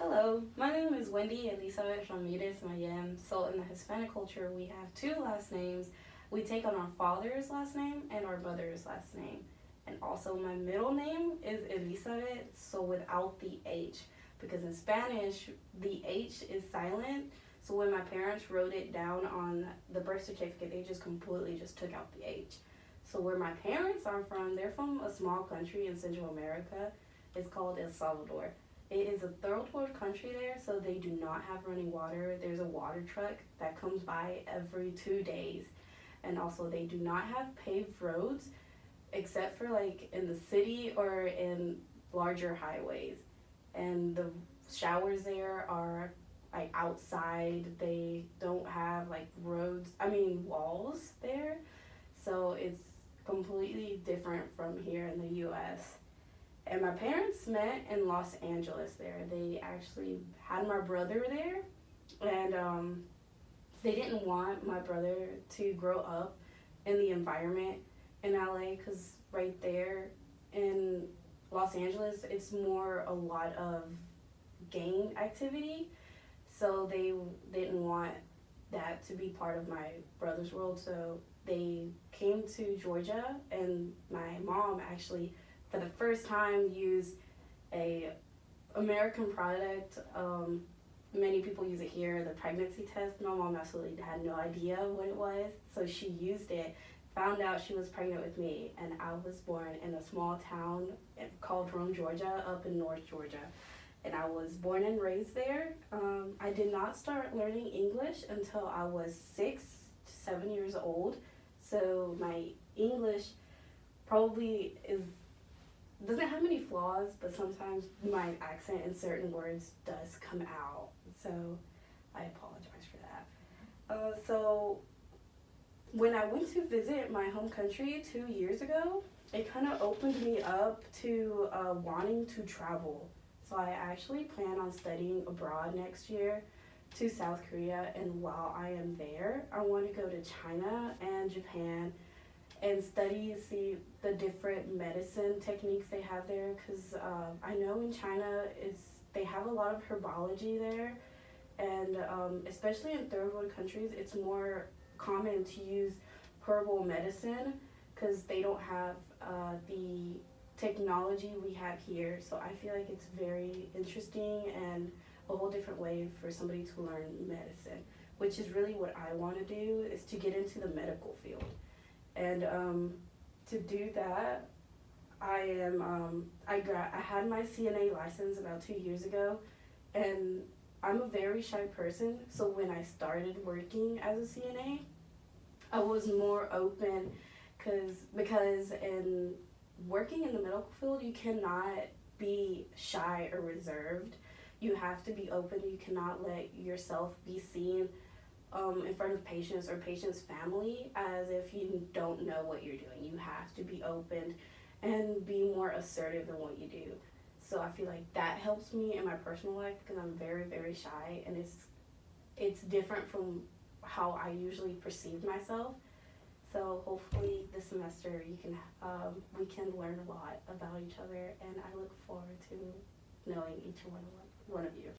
Hello, my name is Wendy Elizabeth Ramirez Mayen. So in the Hispanic culture, we have two last names. We take on our father's last name and our mother's last name. And also my middle name is Elizabeth, so without the H. Because in Spanish, the H is silent. So when my parents wrote it down on the birth certificate, they just completely just took out the H. So where my parents are from, they're from a small country in Central America. It's called El Salvador. It is a third world country there, so they do not have running water. There's a water truck that comes by every 2 days. And also, they do not have paved roads except for like in the city or in larger highways. And the showers there are like outside. They don't have like walls there. So it's completely different from here in the US. And my parents met in Los Angeles there. They actually had my brother there, and they didn't want my brother to grow up in the environment in LA because right there in Los Angeles, it's more a lot of gang activity. So they didn't want that to be part of my brother's world. So they came to Georgia, and my mom actually for the first time used a American product. Many people use it here, the pregnancy test. My mom absolutely had no idea what it was, so she used it, found out she was pregnant with me, and I was born in a small town called Rome, Georgia, up in North Georgia. And I was born and raised there. I did not start learning English until I was 6 to 7 years old, so my English probably doesn't have many flaws, but sometimes my accent in certain words does come out. So I apologize for that. So when I went to visit my home country 2 years ago, it kind of opened me up to wanting to travel. So I actually plan on studying abroad next year to South Korea, and while I am there, I want to go to China and Japan and see the different medicine techniques they have there, because I know in China they have a lot of herbology there, and especially in third world countries, it's more common to use herbal medicine because they don't have the technology we have here. So I feel like it's very interesting and a whole different way for somebody to learn medicine, which is really what I want to do, is to get into the medical field. And to do that, I had my CNA license about 2 years ago, and I'm a very shy person. So when I started working as a CNA, I was more open, because in working in the medical field, you cannot be shy or reserved. You have to be open. You cannot let yourself be seen in front of patients or patients' family as if you don't know what you're doing. You have to be open and be more assertive in what you do. So I feel like that helps me in my personal life because I'm very, very shy, and it's different from how I usually perceive myself. So hopefully this semester we can learn a lot about each other, and I look forward to knowing each one of you.